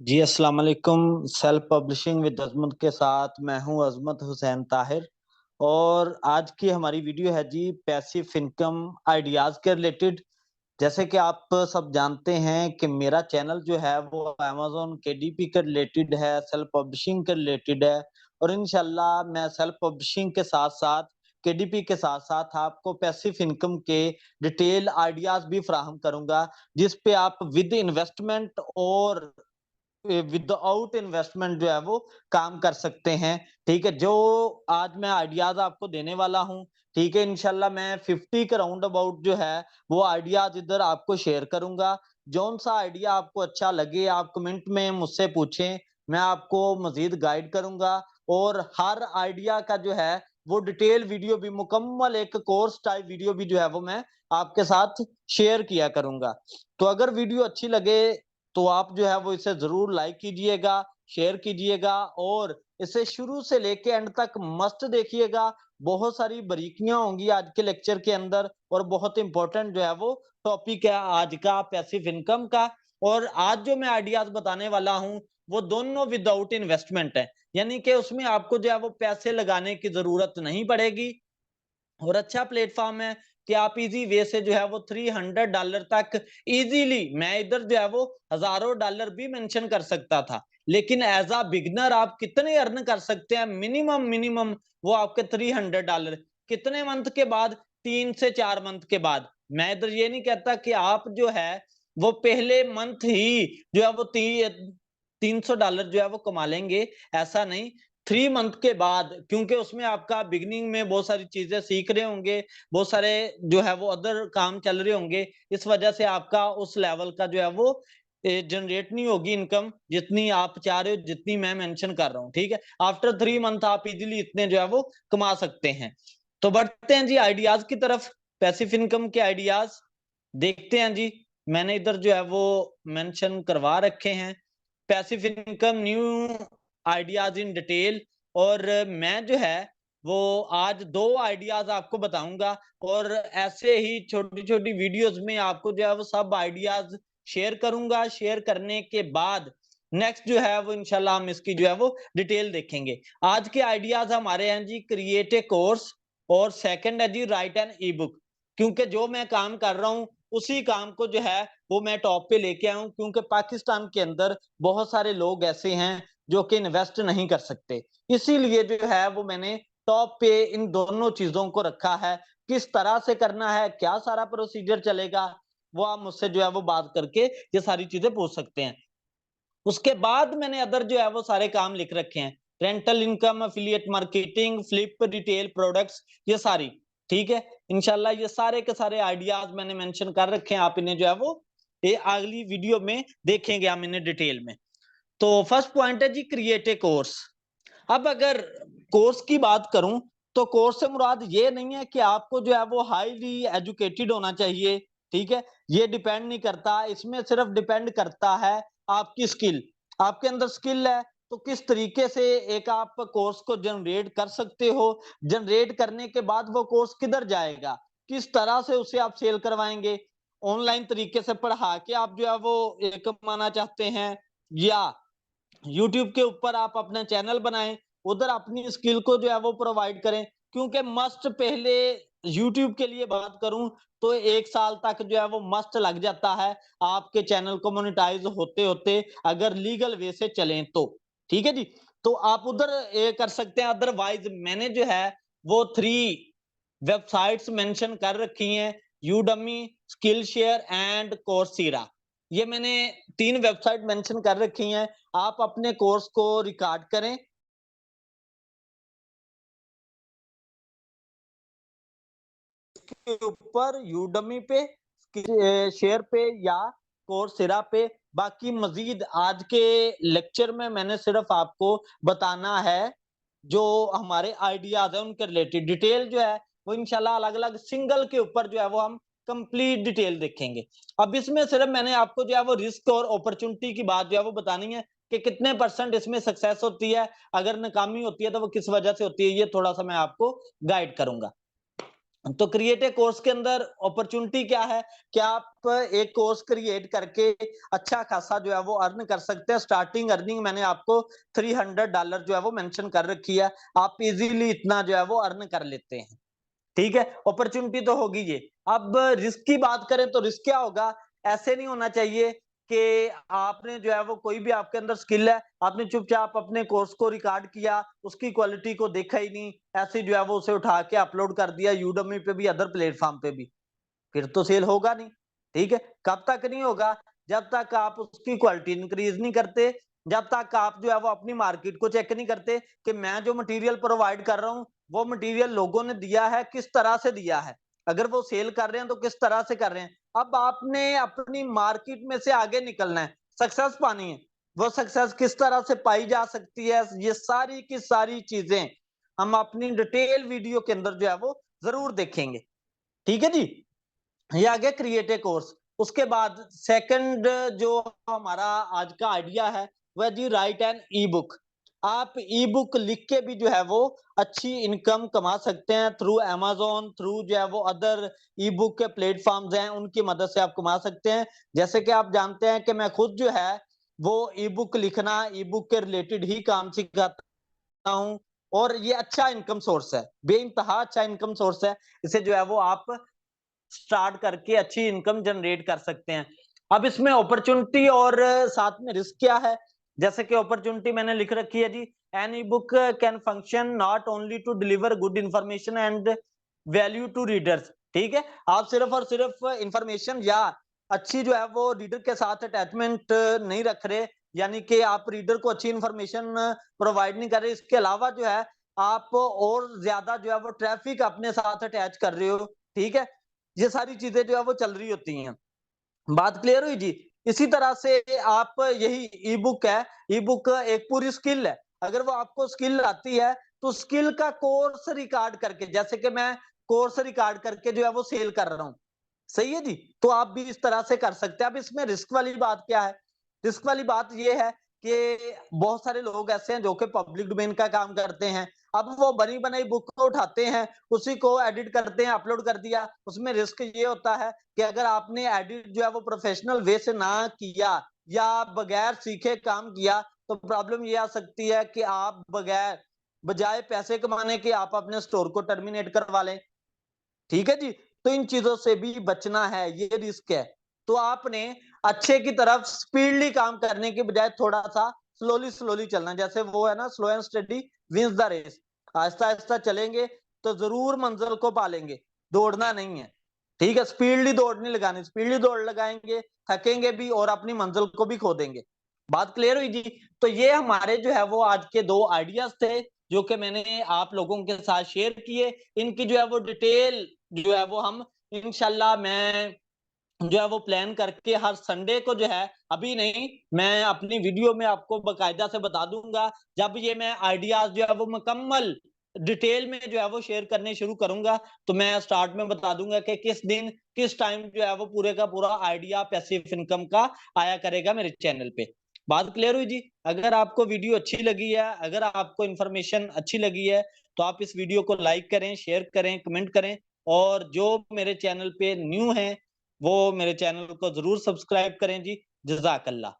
जी अस्सलाम वालेकुम। Self publishing with अजमत के साथ मैं हूं अजमत हुसैन ताहिर। और आज की हमारी वीडियो है जी पैसिव इनकम आइडियाज के रिलेटेड। जैसे कि आप सब जानते हैं कि मेरा चैनल जो है वो अमेज़न केडीपी के रिलेटेड है, सेल्फ पब्लिशिंग के रिलेटेड है। और इंशाल्लाह मैं सेल्फ पब्लिशिंग के साथ-साथ केडीपी के साथ-साथ आपको पैसिव इनकम के डिटेल आइडियाज भी फराहम करूँगा, जिस पे आप विद इन्वेस्टमेंट और विदाउट इन्वेस्टमेंट जो है वो काम कर सकते हैं। ठीक है, जो आज मैं आइडियाज आपको देने वाला हूँ, ठीक है, इंशाल्लाह मैं 50 के राउंड अबाउट जो है वो आइडियाज इधर आपको शेयर करूंगा। जौन सा आइडिया आपको अच्छा लगे आप कमेंट में मुझसे पूछें, मैं आपको मजीद गाइड करूंगा। और हर आइडिया का जो है वो डिटेल वीडियो भी, मुकम्मल एक कोर्स टाइप वीडियो भी जो है वो मैं आपके साथ शेयर किया करूंगा। तो अगर वीडियो अच्छी लगे तो आप जो है वो इसे ज़रूर लाइक कीजिएगा, शेयर कीजिएगा और इसे शुरू से लेके एंड तक मस्ट देखिएगा। बहुत सारी बारीकियाँ होंगी आज के लेक्चर के अंदर और बहुत इम्पोर्टेंट जो है वो टॉपिक है आज का पैसिव इनकम का। और आज जो मैं आइडियाज़ बताने वाला हूँ, वो दोनों विदाउट इन्वेस्टमेंट है। यानी कि उसमें आपको जो है वो पैसे लगाने की ज़रूरत नहीं पड़ेगी। और अच्छा प्लेटफॉर्म है कि आप इजी वे से जो है वो $300 तक इजीली, मैं इधर जो है वो हजारों डॉलर भी मेंशन कर सकता था, लेकिन एज अ बिगनर आप कितने अर्न कर सकते हैं, मिनिमम मिनिमम वो आपके $300 कितने मंथ के बाद, 3 से 4 मंथ के बाद। मैं इधर ये नहीं कहता कि आप जो है वो पहले मंथ ही जो है वो $300 जो है वो कमा लेंगे, ऐसा नहीं। 3 मंथ के बाद, क्योंकि उसमें आपका बिगिनिंग में बहुत सारी चीजें सीख रहे होंगे, बहुत सारे जो है वो अदर काम चल रहे होंगे, इस वजह से आपका उस लेवल का जो है वो जनरेट नहीं होगी इनकम जितनी आप चाह रहे हो, जितनी मैं मेंशन कर रहा हूँ। ठीक है, आफ्टर 3 मंथ आप इजीली इतने जो है वो कमा सकते हैं। तो बढ़ते हैं जी आइडियाज की तरफ। पैसिव इनकम के आइडियाज देखते हैं जी। मैंने इधर जो है वो मेंशन करवा रखे हैं passive income new ideas in detail. और मैं जो है वो आज 2 आइडियाज आपको बताऊंगा और ऐसे ही छोटी छोटी वीडियोस में आपको जो है वो सब आइडियाज शेयर करूंगा। शेयर करने के बाद नेक्स्ट जो है वो इंशाल्लाह हम इसकी जो है वो डिटेल देखेंगे। आज के आइडियाज हमारे हैं जी क्रिएट ए कोर्स और सेकंड है जी राइट एन ई बुक। क्योंकि जो मैं काम कर रहा हूँ उसी काम को जो है वो मैं टॉप पे लेके आया हूँ, क्योंकि पाकिस्तान के अंदर बहुत सारे लोग ऐसे हैं जो कि इन्वेस्ट नहीं कर सकते। इसीलिए जो है वो मैंने टॉप पे इन दोनों चीजों को रखा है। किस तरह से करना है, क्या सारा प्रोसीजर चलेगा, वो आप मुझसे जो है वो बात करके ये सारी चीजें पूछ सकते हैं। उसके बाद मैंने अदर जो है वो सारे काम लिख रखे हैं, rental income, affiliate marketing, flip retail products, ये सारी। ठीक है, इंशाल्लाह ये सारे के सारे आइडियाज मैंने मेंशन कर रखे हैं, आप इन्हें जो है वो ये अगली वीडियो में देखेंगे हम इन्हें डिटेल में। तो फर्स्ट पॉइंट है जी क्रिएट ए कोर्स। अब अगर कोर्स की बात करूं तो कोर्स से मुराद ये नहीं है कि आपको जो है वो हाईली एजुकेटेड होना चाहिए। ठीक है, ये डिपेंड नहीं करता, इसमें सिर्फ डिपेंड करता है आपकी स्किल। आपके अंदर स्किल है तो किस तरीके से एक आप कोर्स को जनरेट कर सकते हो। जनरेट करने के बाद वो कोर्स किधर जाएगा, किस तरह से उसे आप सेल करवाएंगे। ऑनलाइन तरीके से पढ़ा के आप जो है वो एक कमाना चाहते हैं, या यूट्यूब के ऊपर आप अपना चैनल बनाएं, उधर अपनी स्किल को जो है वो प्रोवाइड करें। क्योंकि मस्ट पहले यूट्यूब के लिए बात करूं तो 1 साल तक जो है वो मस्ट लग जाता है आपके चैनल को मोनेटाइज होते होते, अगर लीगल वे से चलें तो। ठीक है जी, तो आप उधर कर सकते हैं। अदरवाइज मैंने जो है वो 3 वेबसाइट्स मेंशन कर रखी हैं, Udemy, skill share and Coursera. ये मैंने 3 वेबसाइट मेंशन कर रखी हैं। आप अपने कोर्स को रिकॉर्ड करें के ऊपर, यूडमी पे, शेयर पे या कोर्सेरा पे। बाकी मजीद आज के लेक्चर में मैंने सिर्फ आपको बताना है जो हमारे आइडियाज है उनके रिलेटेड। डिटेल जो है वो इंशाल्लाह अलग अलग सिंगल के ऊपर जो है वो हम कंप्लीट डिटेल देखेंगे। अब इसमें सिर्फ मैंने आपको जो है वो रिस्क और अपॉर्चुनिटी की बात जो है वो बतानी है कि कितने परसेंट इसमें सक्सेस होती है, अगर नाकामी होती है तो वो किस वजह से होती है, ये थोड़ा सा मैं आपको गाइड करूंगा। तो क्रिएट ए कोर्स के अंदर अपॉर्चुनिटी क्या है कि आप एक कोर्स क्रिएट करके अच्छा खासा जो है वो अर्न कर सकते हैं। स्टार्टिंग अर्निंग मैंने आपको $300 जो है वो मेंशन कर रखी है। आप इजीली इतना जो है वो अर्न कर लेते हैं। ठीक है, अपॉर्चुनिटी तो होगी ये। अब रिस्क की बात करें तो रिस्क क्या होगा? ऐसे नहीं होना चाहिए कि आपने जो है वो कोई भी आपके अंदर स्किल है, आपने चुपचाप अपने कोर्स को रिकॉर्ड किया, उसकी क्वालिटी को देखा ही नहीं, ऐसे जो है वो उसे उठा के अपलोड कर दिया यूडेमी पे भी, अदर प्लेटफॉर्म पे भी, फिर तो सेल होगा नहीं। ठीक है, कब तक नहीं होगा? जब तक आप उसकी क्वालिटी इंक्रीज नहीं करते, जब तक आप जो है वो अपनी मार्केट को चेक नहीं करते कि मैं जो मटेरियल प्रोवाइड कर रहा हूँ वो मटेरियल लोगों ने दिया है, किस तरह से दिया है, अगर वो सेल कर रहे हैं तो किस तरह से कर रहे हैं। अब आपने अपनी मार्केट में से आगे निकलना है, सक्सेस पानी है। वो सक्सेस किस तरह से पाई जा सकती है, ये सारी की सारी चीजें हम अपनी डिटेल वीडियो के अंदर जो है वो जरूर देखेंगे। ठीक है जी, ये आ गया क्रिएट ए कोर्स। उसके बाद सेकंड जो हमारा आज का आइडिया है वह जी राइट एन ई बुक। आप ई बुक लिख के भी जो है वो अच्छी इनकम कमा सकते हैं थ्रू अमेज़न, थ्रू जो है वो अदर ई बुक के प्लेटफॉर्म्स हैं उनकी मदद से आप कमा सकते हैं। जैसे कि आप जानते हैं कि मैं खुद जो है वो ई बुक लिखना, ई बुक के रिलेटेड ही काम सिखाता हूँ और ये अच्छा इनकम सोर्स है, बेइंतहा अच्छा इनकम सोर्स है। इसे जो है वो आप स्टार्ट करके अच्छी इनकम जनरेट कर सकते हैं। अब इसमें अपॉर्चुनिटी और साथ में रिस्क क्या है? जैसे कि अपॉर्चुनिटी मैंने लिख रखी है जी, an e book can function not only to deliver good information and value to readers. ठीक है, आप सिर्फ और सिर्फ इंफॉर्मेशन या अच्छी जो है वो रीडर के साथ अटैचमेंट नहीं रख रहे, यानी कि आप रीडर को अच्छी इंफॉर्मेशन प्रोवाइड नहीं कर रहे, इसके अलावा जो है आप और ज्यादा जो है वो ट्रैफिक अपने साथ अटैच कर रहे हो। ठीक है, ये सारी चीजें जो है वो चल रही होती हैं। बात क्लियर हुई जी? इसी तरह से आप यही ई बुक है, ई बुक एक पूरी स्किल है। अगर वो आपको स्किल आती है तो स्किल का कोर्स रिकॉर्ड करके, जैसे कि मैं कोर्स रिकॉर्ड करके जो है वो सेल कर रहा हूँ, सही है जी? तो आप भी इस तरह से कर सकते हैं। अब इसमें रिस्क वाली बात क्या है? रिस्क वाली बात ये है कि बहुत सारे लोग ऐसे हैं जो कि पब्लिक डोमेन का काम करते हैं। अब वो बनी बनाई बुक को उठाते हैं, उसी को एडिट करते हैं, अपलोड कर दिया। उसमें रिस्क ये होता है कि अगर आपने एडिट जो है वो प्रोफेशनल वे से ना किया या बगैर सीखे काम किया तो प्रॉब्लम ये आ सकती है कि आप बजाय पैसे कमाने के आप अपने स्टोर को टर्मिनेट करवा लें। ठीक है जी? तो इन चीज़ों से भी बचना है, ये रिस्क है। तो आपने अच्छे की तरफ स्पीडली काम करने के बजाय थोड़ा-सा स्लोली-स्लोली चलना है। जैसे वो है ना, slow and steady wins the race. आहिस्ता-आहिस्ता चलेंगे तो ज़रूर मंज़िल को पा लेंगे, दौड़ना नहीं है। ठीक है? स्पीडली दौड़ नहीं लगानी, स्पीडली दौड़ लगाएँगे, थकेंगे भी और अपनी मंज़िल को भी खो देंगे। बात क्लियर हुई जी? तो ये हमारे जो है वो आज के 2 आइडियाज़ थे, जो कि मैंने आप लोगों के साथ शेयर किए। इनकी जो है वो डिटेल जो है वो हम इंशाल्लाह मैं जो है वो प्लान करके हर संडे को जो है, अभी नहीं, मैं अपनी वीडियो में आपको बाकायदा से बता दूंगा। जब ये मैं आइडियाज जो है वो मुकम्मल डिटेल में जो है वो शेयर करने शुरू करूंगा तो मैं स्टार्ट में बता दूंगा कि किस दिन किस टाइम जो है वो पूरे का पूरा आइडिया पैसिव इनकम का आया करेगा मेरे चैनल पे। बात क्लियर हुई जी? अगर आपको वीडियो अच्छी लगी है, अगर आपको इन्फॉर्मेशन अच्छी लगी है तो आप इस वीडियो को लाइक करें, शेयर करें, कमेंट करें और जो मेरे चैनल पे न्यू है वो मेरे चैनल को ज़रूर सब्सक्राइब करें जी। जज़ाकल्लाह।